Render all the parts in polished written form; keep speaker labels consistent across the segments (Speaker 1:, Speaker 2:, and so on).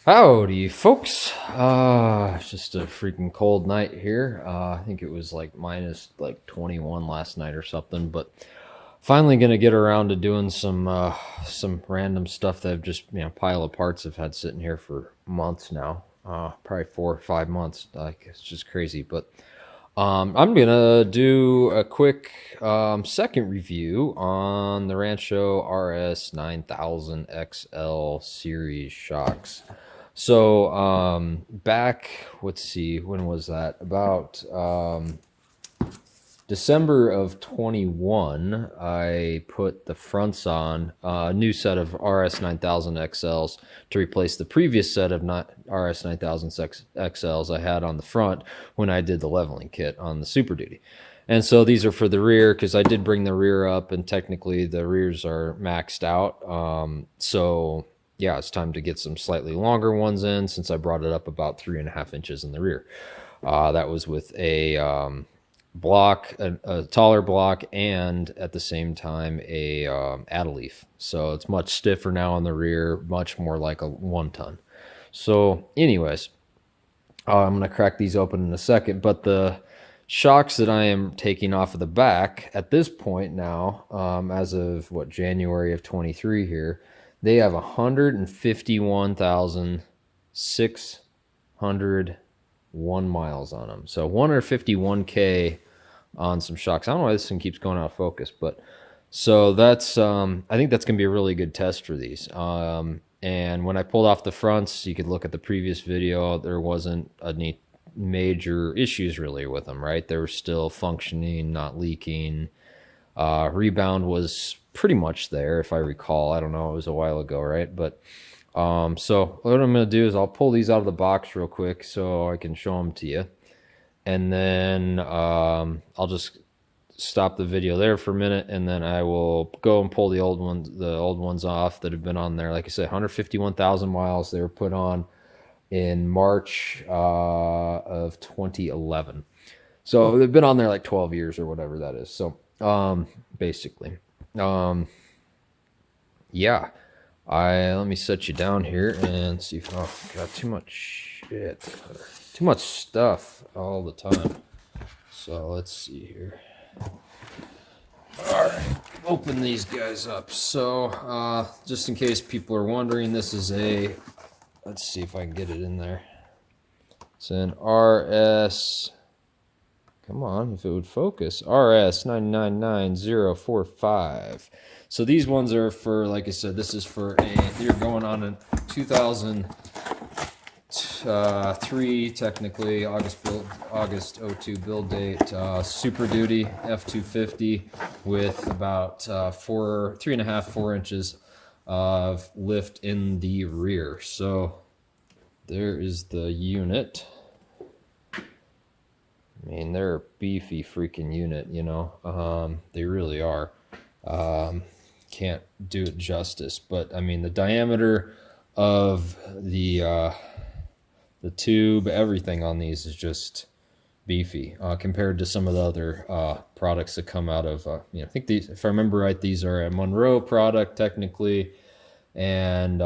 Speaker 1: Howdy, folks. It's just a freaking cold night here. I think it was like minus like 21 last night or something, but finally gonna get around to doing some random stuff that I've just pile of parts I've had sitting here for months now. Probably 4 or 5 months. Like it's just crazy, but I'm gonna do a quick second review on the Rancho RS9000XL series shocks. So back, let's see, when was that? About December of 21, I put the fronts on a new set of RS9000XLs to replace the previous set of RS9000XLs I had on the front when I did the leveling kit on the Super Duty. And so these are for the rear because I did bring the rear up, and technically the rears are maxed out. So yeah, it's time to get some slightly longer ones in since I brought it up about 3.5 inches in the rear. That was with a block, a taller block, and at the same time a add-a-leaf. So it's much stiffer now on the rear, much more like a 1-ton. So anyways, I'm going to crack these open in a second, but the shocks that I am taking off of the back at this point now, as of January of 23 here, they have 151,601 miles on them. So 151K on some shocks. I don't know why this thing keeps going out of focus, but so that's I think that's gonna be a really good test for these. And when I pulled off the fronts, you could look at the previous video. There wasn't any major issues really with them, right? They were still functioning, not leaking. Rebound was pretty much there, if I recall. I don't know, it was a while ago, right? But so what I'm going to do is I'll pull these out of the box real quick so I can show them to you. And then I'll just stop the video there for a minute, and then I will go and pull the old ones off that have been on there. Like I said, 151,000 miles. They were put on in March of 2011. So they've been on there like 12 years or whatever that is. So basically, yeah. Let me set you down here and see if got too much shit, too much stuff all the time. So let's see here. All right, open these guys up. So just in case people are wondering, this is a, let's see if I can get it in there. It's an RS. Come on, if it would focus. RS9000XL. So these ones are for, like I said, this is for you're going on a 2003, technically, August 02 build date, Super Duty F250 with about 3.5–4 inches of lift in the rear. So there is the unit. I mean, they're a beefy freaking unit, you know. They really are. Can't do it justice, but I mean, the diameter of the tube, everything on these is just beefy compared to some of the other products that come out of, I think these, if I remember right, these are a Monroe product technically, and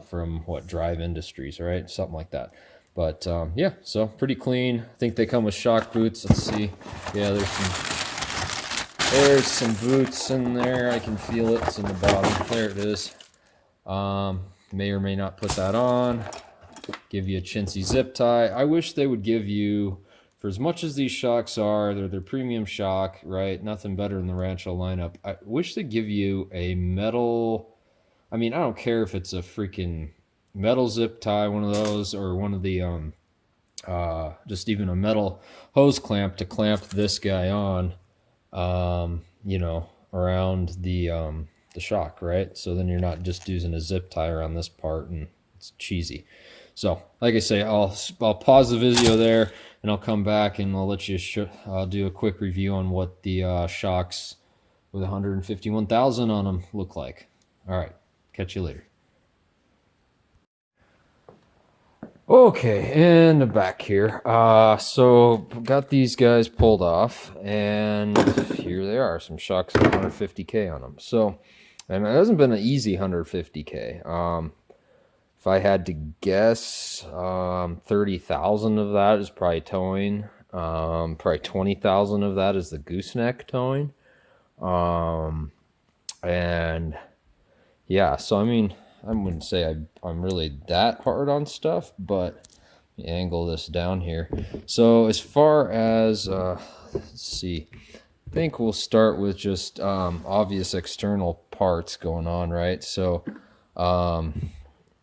Speaker 1: from Drive Industries, right? Something like that. But yeah, so pretty clean. I think they come with shock boots. Let's see. Yeah, there's some boots in there. I can feel it. It's in the bottom. There it is. May or may not put that on. Give you a chintzy zip tie. I wish they would give you, for as much as these shocks are, they're premium shock, right? Nothing better than the Rancho lineup. I wish they'd give you a metal. I mean, I don't care if it's a freaking metal zip tie, one of those, or one of the just even a metal hose clamp to clamp this guy on, you know, around the shock, right? So then you're not just using a zip tie around this part and it's cheesy. So like I say, I'll pause the video there and I'll come back and I'll let you do a quick review on what the shocks with 151,000 on them look like. All right, catch you later. Okay, in the back here. So got these guys pulled off, and here they are, some shocks with 150K on them. So, and it hasn't been an easy 150K. if I had to guess, 30,000 of that is probably towing. Probably 20,000 of that is the gooseneck towing. And yeah, so I mean, I wouldn't say I'm really that hard on stuff, but angle this down here. So as far as let's see, I think we'll start with just obvious external parts going on, right? So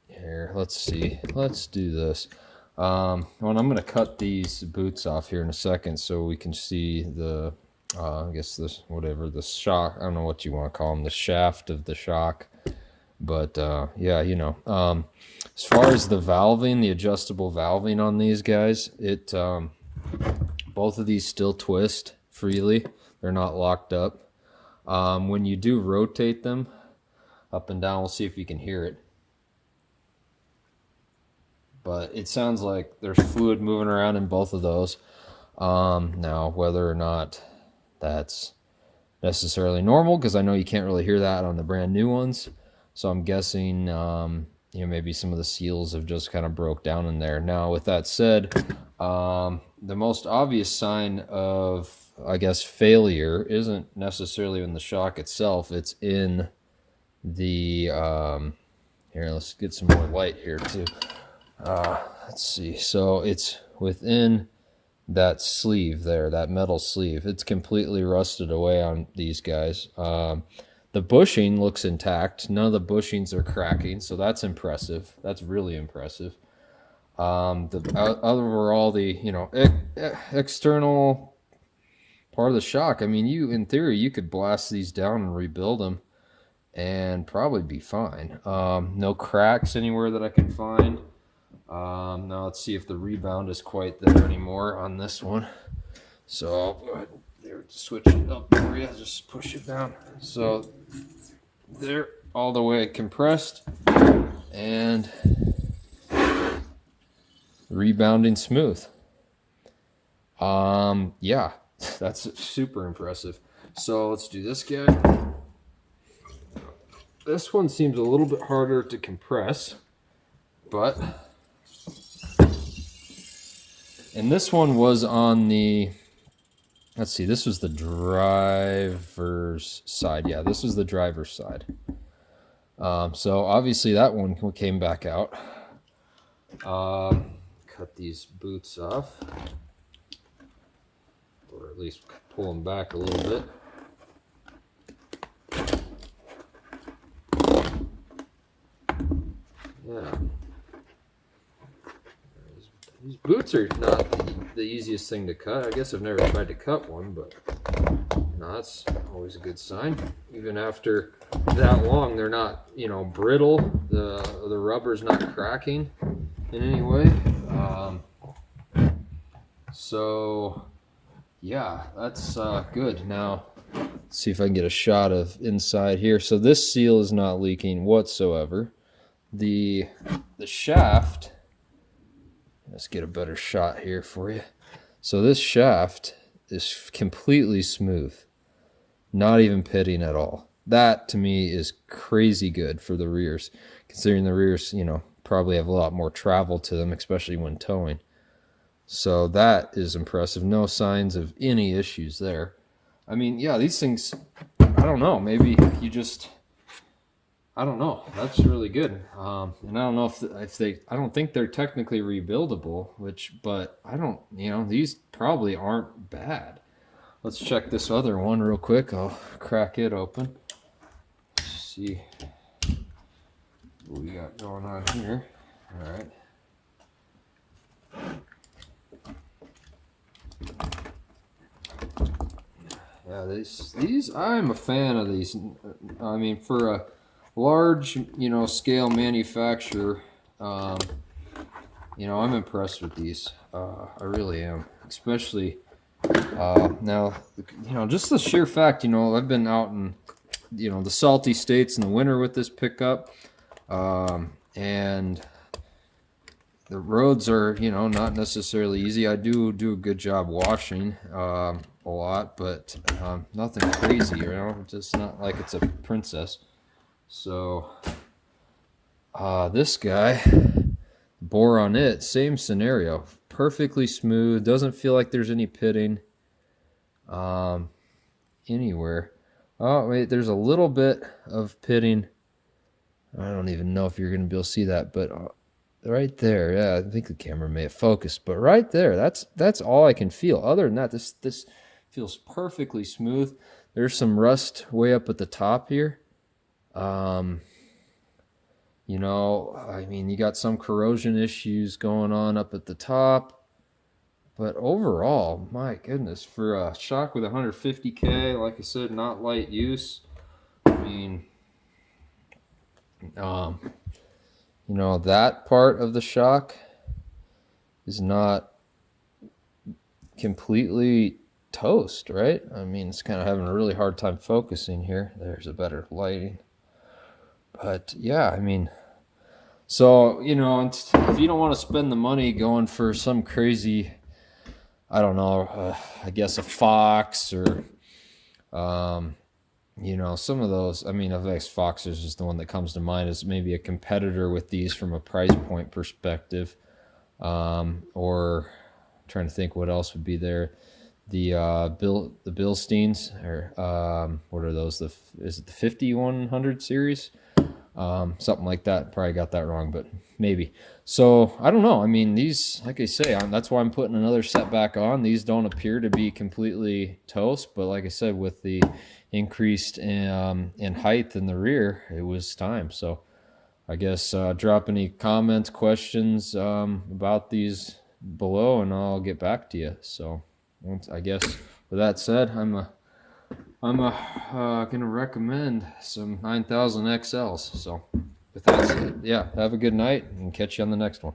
Speaker 1: here, let's see, let's do this. Well, I'm going to cut these boots off here in a second so we can see the I guess this, whatever, the shock, I don't know what you want to call them, the shaft of the shock. But yeah, you know, as far as the valving, the adjustable valving on these guys, it both of these still twist freely. They're not locked up. When you do rotate them up and down, we'll see if you can hear it. But it sounds like there's fluid moving around in both of those. Now, whether or not that's necessarily normal, because I know you can't really hear that on the brand new ones. So I'm guessing, you know, maybe some of the seals have just kind of broke down in there. Now, with that said, the most obvious sign of, I guess, failure isn't necessarily in the shock itself. It's in the, here, let's get some more light here too. Let's see. So it's within that sleeve there, that metal sleeve. It's completely rusted away on these guys. The bushing looks intact. None of the bushings are cracking, so that's impressive. That's really impressive. Overall, the, you know, external part of the shock, I mean, in theory, you could blast these down and rebuild them and probably be fine. No cracks anywhere that I can find. Now let's see if the rebound is quite there anymore on this one. So I'll go ahead and switch it up for you. Just push it down. So they're all the way compressed and rebounding smooth. Yeah, that's super impressive. So let's do this guy. This one seems a little bit harder to compress, but, and this one was on the, let's see, this was the driver's side. Yeah, this was the driver's side. So obviously that one came back out. Cut these boots off, or at least pull them back a little bit. Yeah. These boots are not the easiest thing to cut. I guess I've never tried to cut one, but no, that's always a good sign. Even after that long, they're not, you know, brittle. The rubber's not cracking in any way. So yeah, that's good. Now let's see if I can get a shot of inside here. So this seal is not leaking whatsoever. The shaft, let's get a better shot here for you. So this shaft is completely smooth, not even pitting at all. That to me is crazy good for the rears, considering the rears, you know, probably have a lot more travel to them, especially when towing. So that is impressive. No signs of any issues there. I mean, yeah, these things, I don't know, maybe you just, I don't know. That's really good. And I don't know if they, I don't think they're technically rebuildable, but I don't, you know, these probably aren't bad. Let's check this other one real quick. I'll crack it open. See what we got going on here. All right. Yeah, these I'm a fan of these. I mean, for a large, you know, scale manufacturer, you know, I'm impressed with these. I really am, especially now, you know, just the sheer fact, you know, I've been out in, you know, the salty states in the winter with this pickup, and the roads are, you know, not necessarily easy. I do a good job washing a lot, but nothing crazy, you know, just not like it's a princess. So This guy, bore on it, same scenario. Perfectly smooth. Doesn't feel like there's any pitting anywhere. Oh, wait, there's a little bit of pitting. I don't even know if you're going to be able to see that, but right there, yeah, I think the camera may have focused, but right there, that's all I can feel. Other than that, this feels perfectly smooth. There's some rust way up at the top here. You know, I mean, you got some corrosion issues going on up at the top, but overall, my goodness, for a shock with 150K, like I said, not light use. I mean, you know, that part of the shock is not completely toast, right? I mean, it's kind of having a really hard time focusing here. There's a better lighting. But yeah, I mean, so, you know, if you don't want to spend the money going for some crazy, I don't know, I guess a Fox or, you know, some of those, I mean, I guess Fox is just the one that comes to mind as maybe a competitor with these from a price point perspective. Or trying to think what else would be there. The Bilsteins, or what are those? Is it the 5100 series? Something like that. Probably got that wrong, but maybe. So I don't know. I mean, these, like I say, that's why I'm putting another set back on. These don't appear to be completely toast, but like I said, with the increased in height in the rear, it was time. So I guess drop any comments, questions about these below, and I'll get back to you. So I guess with that said, I'm gonna recommend some 9000 XLs. So with that said, yeah, have a good night and catch you on the next one.